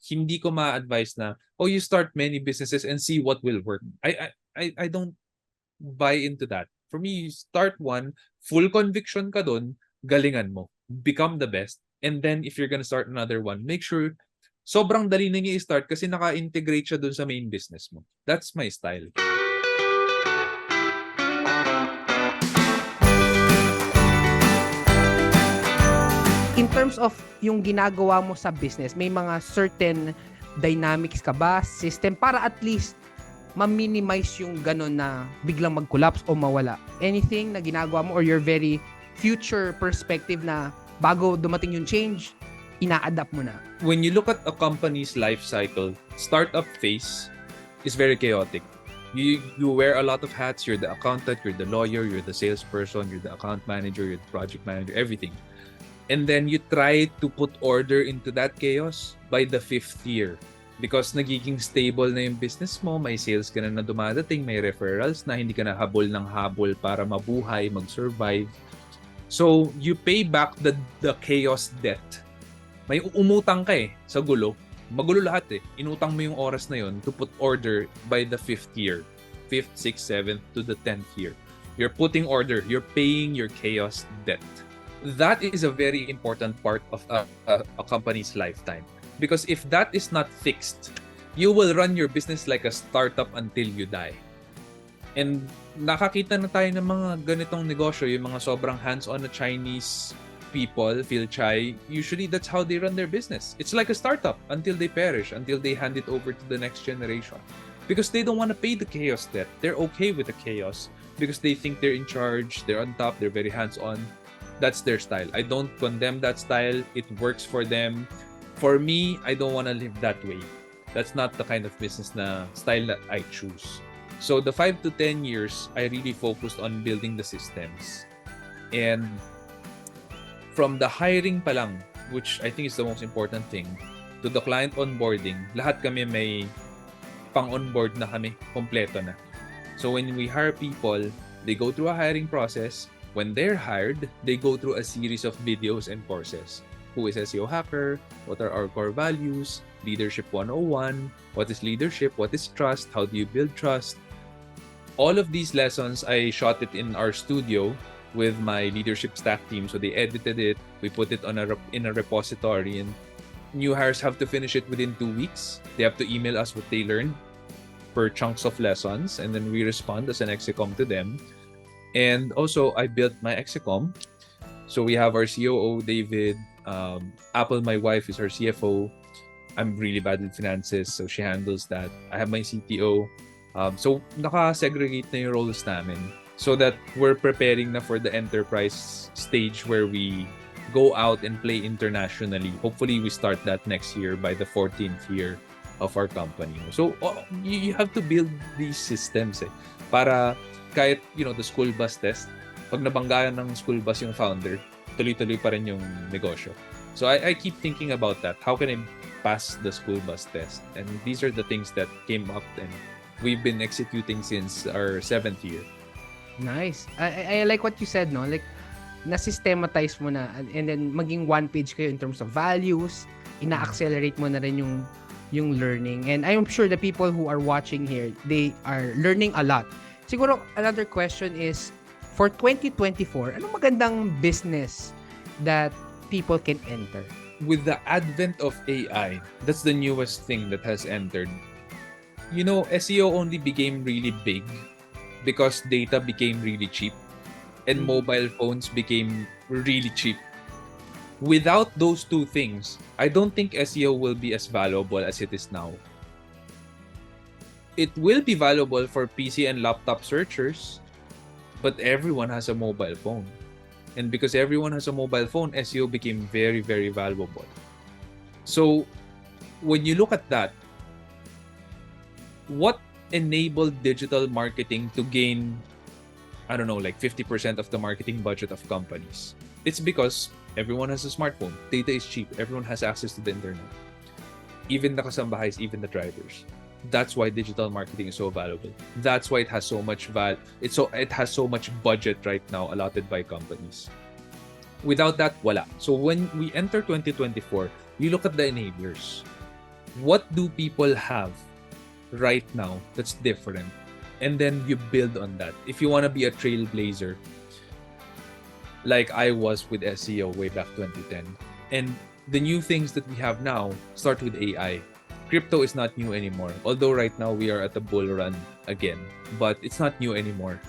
Hindi ko ma-advise na, oh, you start many businesses and see what will work. I don't buy into that. For me, you start one, full conviction ka dun, galingan mo. Become the best. And then if you're gonna start another one, make sure sobrang dali na niya i-start kasi naka-integrate siya dun sa main business mo. That's my style. In terms of yung ginagawa mo sa business, may mga certain dynamics ka ba, system, para at least ma-minimize yung gano'n na biglang mag-collapse o mawala? Anything na ginagawa mo or your very future perspective na bago dumating yung change, ina-adapt mo na? When you look at a company's life cycle, startup phase is very chaotic. You wear a lot of hats. You're the accountant, you're the lawyer, you're the salesperson, you're the account manager, you're the project manager, everything. And then you try to put order into that chaos by the 5th year. Because nagiging stable na yung business mo, may sales ka na dumadating, may referrals na, hindi ka na habol ng habol para mabuhay, mag-survive. So, you pay back the chaos debt. May umutang ka sa gulo. Magulo lahat Inutang mo yung oras na yon to put order by the 5th year. 5th, 6th, 7th to the 10th year. You're putting order. You're paying your chaos debt. That is a very important part of a company's lifetime. Because if that is not fixed, you will run your business like a startup until you die. And nakakita na tayo ng mga ganitong negosyo, yung mga sobrang hands-on na Chinese people, Phil Chai, usually that's how they run their business. It's like a startup until they perish, until they hand it over to the next generation. Because they don't want to pay the chaos debt. They're okay with the chaos because they think they're in charge, they're on top, they're very hands-on. That's their style. I don't condemn that style. It works for them. For me, I don't want to live that way. That's not the kind of business na style that I choose. So the 5 to 10 years, I really focused on building the systems. And from the hiring pa lang, which I think is the most important thing, to the client onboarding, lahat kami may pang-onboard na kami, kompleto na. So when we hire people, they go through a hiring process. When they're hired, they go through a series of videos and courses. Who is SEO hacker? What are our core values? Leadership 101. What is leadership? What is trust? How do you build trust? All of these lessons, I shot it in our studio with my leadership staff team. So they edited it. We put it on in a repository. And new hires have to finish it within 2 weeks. They have to email us what they learned per chunks of lessons. And then we respond as an execom to them. And also, I built my execom. So we have our COO, David. Apple, my wife, is our CFO. I'm really bad with finances, so she handles that. I have my CTO. So naka-segregate na yung roles namin so that we're preparing na for the enterprise stage where we go out and play internationally. Hopefully, we start that next year by the 14th year of our company. So you have to build these systems para kahit, the school bus test, pag nabanggayan ng school bus yung founder, tuloy-tuloy pa rin yung negosyo. So I keep thinking about that. How can I pass the school bus test? And these are the things that came up and we've been executing since our 7th year. Nice. I like what you said, no? Like, na-systematize mo na and then maging one page kayo in terms of values, ina-accelerate mo na rin yung learning. And I'm sure the people who are watching here, they are learning a lot. Siguro, another question is, for 2024, anong magandang business that people can enter? With the advent of AI, that's the newest thing that has entered. SEO only became really big because data became really cheap and mobile phones became really cheap. Without those two things, I don't think SEO will be as valuable as it is now. It will be valuable for PC and laptop searchers, but everyone has a mobile phone. And because everyone has a mobile phone, SEO became very, very valuable. So, when you look at that, what enabled digital marketing to gain, I don't know, like 50% of the marketing budget of companies? It's because everyone has a smartphone. Data is cheap. Everyone has access to the internet. Even the kasambahays, even the drivers. That's why digital marketing is so valuable. That's why it has so much it has so much budget right now allotted by companies. Without that, wala. So when we enter 2024, you look at the enablers. What do people have right now that's different? And then you build on that. If you want to be a trailblazer, like I was with SEO way back 2010, and the new things that we have now start with AI. Crypto is not new anymore. Although right now we are at a bull run again, but it's not new anymore.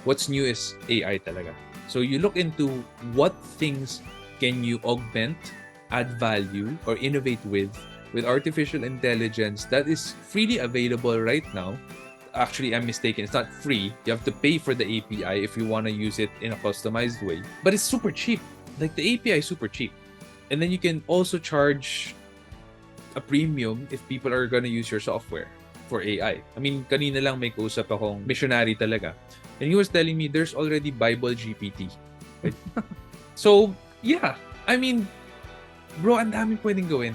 What's new is AI talaga. So you look into what things can you augment, add value, or innovate with artificial intelligence that is freely available right now. Actually, I'm mistaken. It's not free. You have to pay for the API if you want to use it in a customized way. But it's super cheap. Like the API is super cheap. And then you can also charge a premium if people are gonna use your software for AI. I mean, kanina lang may kausap akong missionary talaga. And he was telling me there's already Bible GPT. Right? So, yeah. I mean, bro, ang daming pwedeng gawin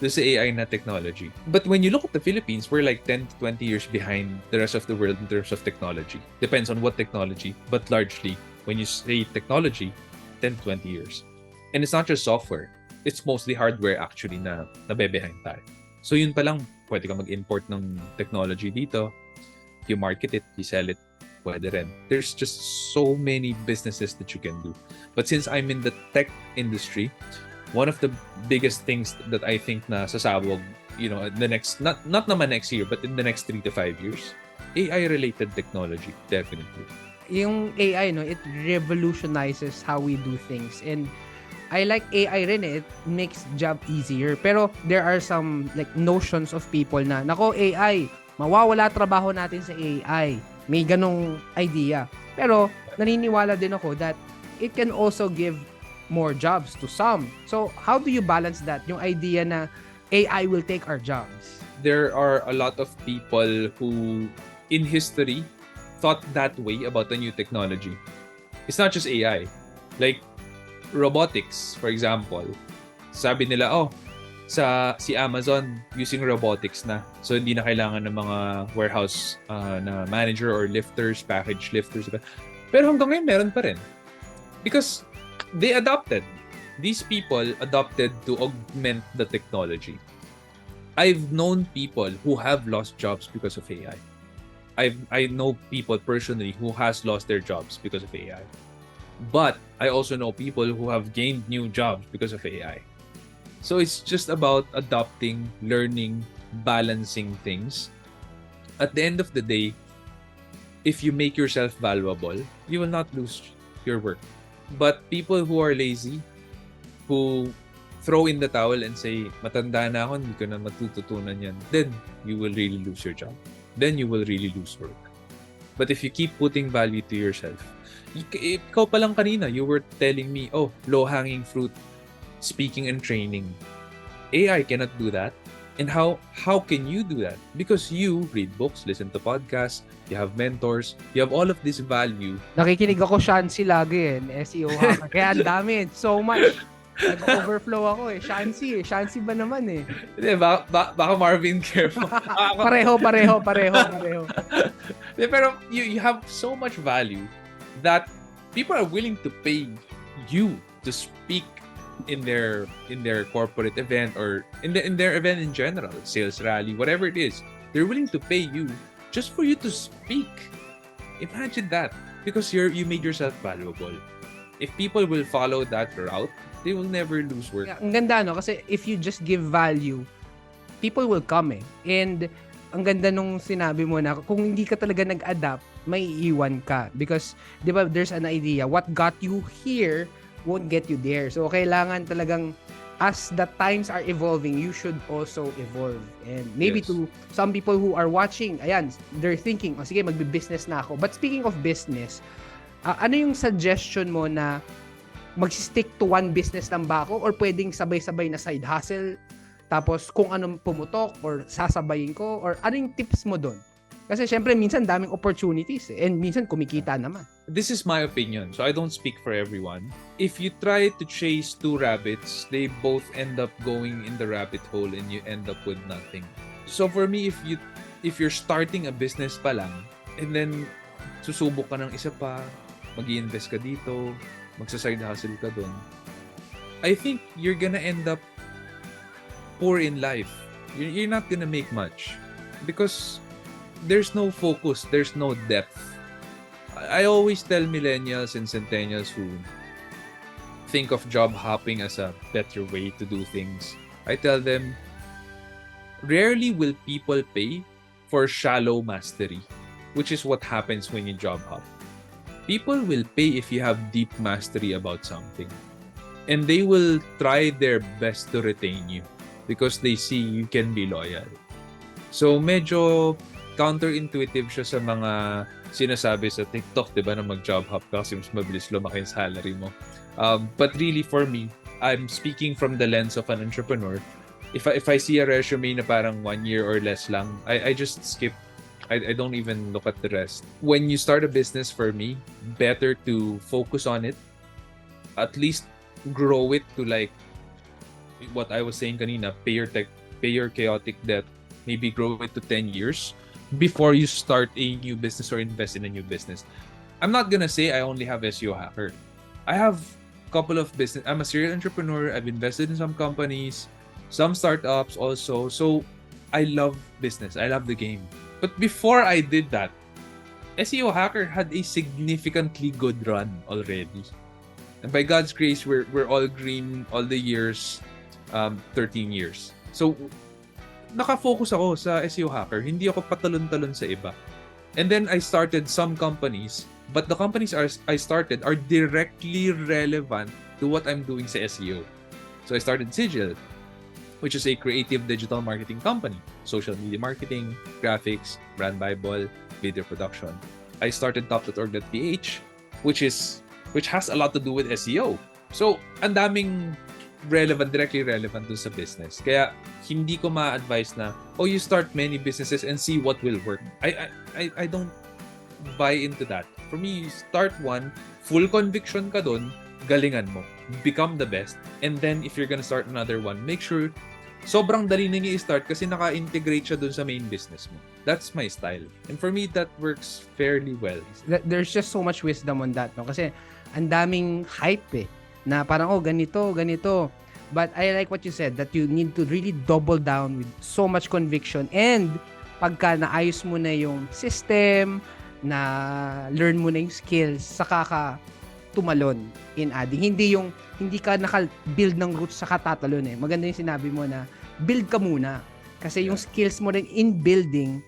doon sa AI na technology. But when you look at the Philippines, we're like 10 to 20 years behind the rest of the world in terms of technology. Depends on what technology, but largely, when you say technology, 10 to 20 years. And it's not just software. It's mostly hardware actually na nabebehind tayo. So yun pa lang, pwede ka mag-import ng technology dito. You market it, you sell it, pwede rin. There's just so many businesses that you can do. But since I'm in the tech industry, one of the biggest things that I think na sasabog, you know, the next, not naman next year, but in the next 3 to 5 years, AI-related technology, definitely. Yung AI, no, it revolutionizes how we do things. And I like AI rin eh. It makes job easier. Pero there are some like notions of people na, nako AI, mawawala trabaho natin sa AI. May ganong idea. Pero naniniwala din ako that it can also give more jobs to some. So how do you balance that? Yung idea na AI will take our jobs. There are a lot of people who, in history, thought that way about the new technology. It's not just AI. Like, robotics, for example. Sabi nila, si Amazon using robotics na. So, hindi na kailangan ng mga warehouse na manager or lifters, package lifters. Pero hanggang ngayon, meron pa rin. Because they adopted. These people adopted to augment the technology. I've known people who have lost jobs because of AI. I know people personally who has lost their jobs because of AI. But I also know people who have gained new jobs because of AI. So it's just about adopting, learning, balancing things. At the end of the day, if you make yourself valuable, you will not lose your work. But people who are lazy, who throw in the towel and say, matanda na ako, hindi ko na matututunan yan, then you will really lose your job. Then you will really lose work. But if you keep putting value to yourself, ikaw pa lang kanina, you were telling me, low-hanging fruit, speaking and training. AI cannot do that. And how can you do that? Because you read books, listen to podcasts, you have mentors, you have all of this value. Nakikinig ako Shansi lagi SEO hacker. Kaya ang dami, so much. Nag-overflow ako Shansi Shansi ba naman Hindi, baka Marvin careful. pareho. Pero you have so much value that people are willing to pay you to speak in their corporate event or in their event in general, sales rally, whatever it is. They're willing to pay you just for you to speak. Imagine that, because you made yourself valuable. If people will follow that route, they will never lose work. Ang ganda kasi if you just give value, people will come And ang ganda nung sinabi mo na kung hindi ka talaga nag-adapt, may iiwan ka. Because, di ba, there's an idea, what got you here won't get you there. So, kailangan talagang, as the times are evolving, you should also evolve. And maybe Yes. to some people who are watching, ayan, they're thinking, sige, magbi-business na ako. But speaking of business, ano yung suggestion mo na mag-stick to one business lang ba ako or pwedeng sabay-sabay na side hustle? Tapos kung anong pumutok or sasabayin ko or ano yung tips mo doon? Kasi syempre minsan daming opportunities and minsan kumikita naman. This is my opinion, so I don't speak for everyone. If you try to chase two rabbits, they both end up going in the rabbit hole and you end up with nothing. So for me, if you're starting a business pa lang and then susubok ka ng isa pa, mag-i-invest ka dito, magsa-side hustle ka doon, I think you're gonna end up poor in life you're not gonna make much because there's no focus, there's no depth. I always tell millennials and centennials who think of job hopping as a better way to do things, I tell them, rarely will people pay for shallow mastery, which is what happens when you job hop. People will pay if you have deep mastery about something. And they will try their best to retain you because they see you can be loyal. So medyo counterintuitive siya sa mga sinasabi sa TikTok, di ba, na mag-job hop ka kasi mas mabilis lumaki yung salary mo. But really, for me, I'm speaking from the lens of an entrepreneur. If I see a resume na parang 1 year or less lang, I just skip. I don't even look at the rest. When you start a business, for me, better to focus on it. At least grow it to like what I was saying kanina, pay your chaotic debt, maybe grow it to 10 years before you start a new business or invest in a new business. I'm not gonna say I only have SEO hacker. I have a couple of business. I'm a serial entrepreneur. I've invested in some companies, some startups also. So I love business. I love the game. But before I did that, SEO hacker had a significantly good run already. And by God's grace, we're all green all the years, 13 years. So, nakafocus ako sa SEO hacker. Hindi ako patalon-talon sa iba. And then I started some companies, but the companies I started are directly relevant to what I'm doing sa SEO. So I started Sigil, which is a creative digital marketing company. Social media marketing, graphics, brand Bible, video production. I started top.org.ph, which has a lot to do with SEO. So, ang daming directly relevant dun sa business. Kaya, hindi ko ma-advise na, you start many businesses and see what will work. I don't buy into that. For me, you start one, full conviction ka dun, galingan mo. Become the best. And then, if you're gonna start another one, make sure sobrang dali na i-start kasi naka-integrate siya dun sa main business mo. That's my style. And for me, that works fairly well. There's just so much wisdom on that, no? Kasi ang daming hype na parang, ganito. But I like what you said, that you need to really double down with so much conviction. And pagka naayos mo na yung system, na learn mo na yung skills, saka ka tumalon in adding. Hindi ka naka-build ng roots saka tatalon eh. Maganda yung sinabi mo na build ka muna. Kasi yung skills mo rin in building,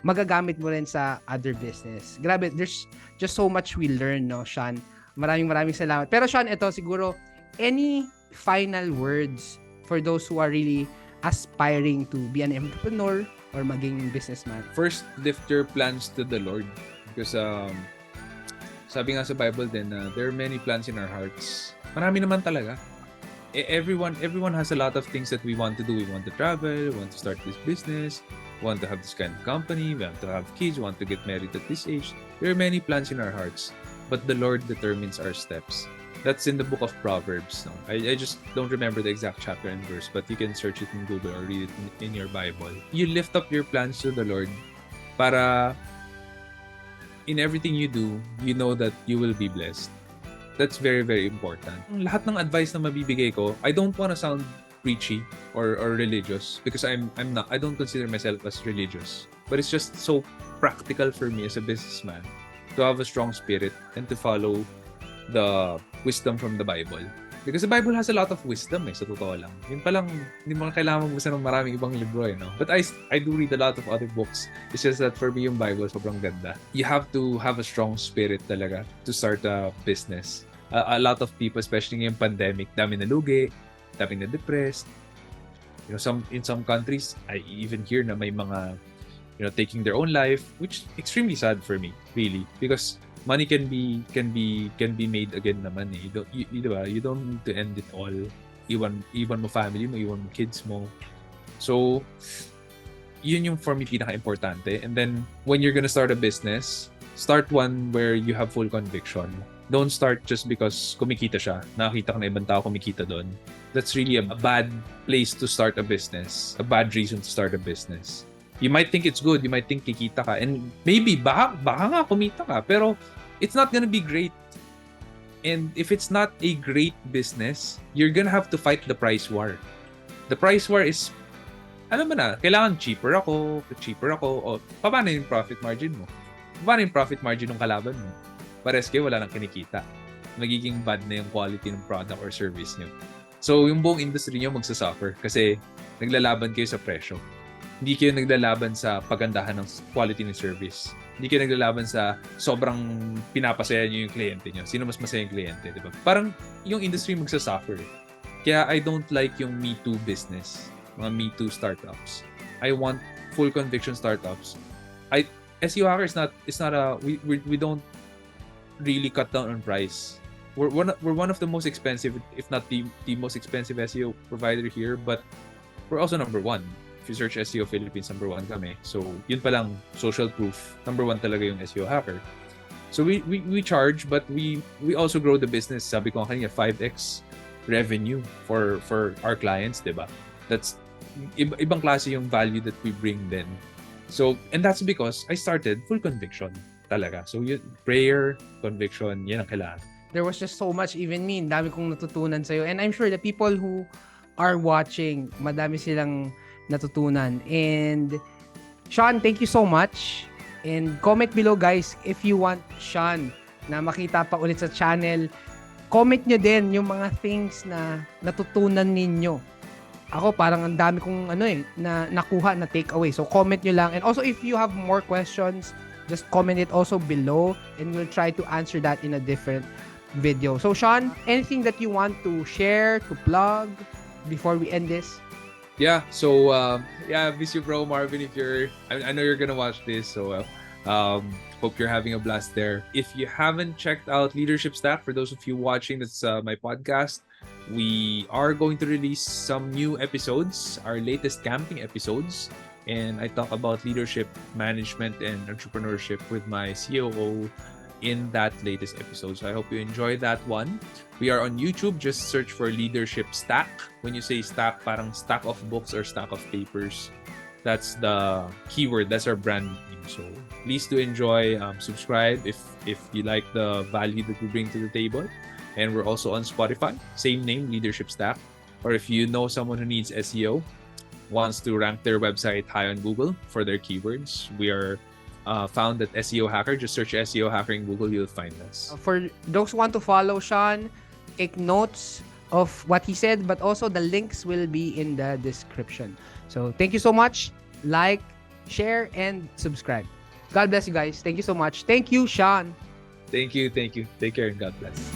magagamit mo rin sa other business. Grabe, there's just so much we learn, no, Sean? Maraming salamat. Pero Sean, ito siguro, any final words for those who are really aspiring to be an entrepreneur or maging businessman? First, lift your plans to the Lord. Because sabi nga sa Bible din na there are many plans in our hearts. Marami naman talaga. Everyone has a lot of things that we want to do. We want to travel, we want to start this business, we want to have this kind of company, we want to have kids, we want to get married at this age. There are many plans in our hearts, but the Lord determines our steps. That's in the book of Proverbs. No? I just don't remember the exact chapter and verse, but you can search it in Google or read it in your Bible. You lift up your plans to the Lord para in everything you do, you know that you will be blessed. That's very, very important. Lahat ng advice na mabibigay ko, I don't want to sound preachy or religious because I'm not. I don't consider myself as religious. But it's just so practical for me as a businessman to have a strong spirit and to follow the wisdom from the Bible. Because the Bible has a lot of wisdom sa totoo lang. Yun palang, hindi mo kailangan magbasa ng maraming ibang libro no? But I do read a lot of other books. It's just that for me, yung Bible, sobrang ganda. You have to have a strong spirit talaga to start a business. A lot of people, especially ngayong pandemic, dami na lugi, dami na depressed. In some countries, I even hear na may mga, taking their own life, which is extremely sad for me, really. Because money can be made again naman eh. You don't need to end it all. Iwan mo family mo, iwan mo kids mo. So, yun yung for me pinaka-importante. And then, when you're gonna start a business, start one where you have full conviction. Don't start just because kumikita siya. Nakakita ka na ibang tao kumikita doon. That's really a bad place to start a business. A bad reason to start a business. You might think it's good, you might think kikita ka, and maybe baka nga kumita ka, pero it's not gonna be great. And if it's not a great business, you're gonna have to fight the price war. The price war is, alam mo na, kailangan cheaper ako, o paano yung profit margin mo? Paano yung profit margin ng kalaban mo? Pares kayo, wala nang kinikita. Magiging bad na yung quality ng product or service nyo. So, yung buong industry nyo magsasuffer kasi naglalaban kayo sa presyo. Hindi kayo naglalaban sa pagandahan ng quality ng service. Hindi kayo naglalaban sa sobrang pinapasaya nyo yung kliyente nyo. Sino mas masaya yung kliyente, di ba? Parang yung industry magsasuffer. Kaya I don't like yung Me Too business, mga Me Too startups. I want full conviction startups. SEO Hacker is not a we don't really cut down on price. We're one of the most expensive, if not the most expensive SEO provider here, but we're also number one. If you search SEO Philippines, number one kami. So, yun pa lang, social proof. Number one talaga yung SEO Hacker. So, we charge, but we also grow the business. Sabi ko kanina, 5x revenue for our clients, diba? That's, ibang klase yung value that we bring then. So, and that's because I started full conviction talaga. So, prayer, conviction, yan ang kailangan. There was just so much, even me, dami kong natutunan sa'yo. And I'm sure the people who are watching, madami silang natutunan. And Sean, thank you so much. And comment below, guys, if you want Sean na makita pa ulit sa channel. Comment nyo din yung mga things na natutunan ninyo. Ako, parang ang dami kong na nakuha na takeaway. So, comment nyo lang. And also, if you have more questions, just comment it also below and we'll try to answer that in a different video. So, Sean, anything that you want to share, to plug before we end this? Yeah, so miss you, bro, Marvin. If I know you're gonna watch this, so hope you're having a blast there. If you haven't checked out Leadership Stack, for those of you watching, that's my podcast. We are going to release some new episodes, our latest camping episodes, and I talk about leadership, management, and entrepreneurship with my COO in that latest episode. So I hope you enjoy that one. We are on YouTube. Just search for Leadership Stack. When you say stack, parang stack of books or stack of papers. That's the keyword. That's our brand name. So please do enjoy. Subscribe if you like the value that we bring to the table. And we're also on Spotify. Same name, Leadership Stack. Or if you know someone who needs SEO, wants to rank their website high on Google for their keywords, we are found at SEO Hacker. Just search SEO Hacker in Google, you'll find us. For those who want to follow Sean, take notes of what he said, but also the links will be in the description. So thank you so much. Like, share, and subscribe. God bless you guys. Thank you so much. Thank you, Sean. Thank you. Take care and God bless.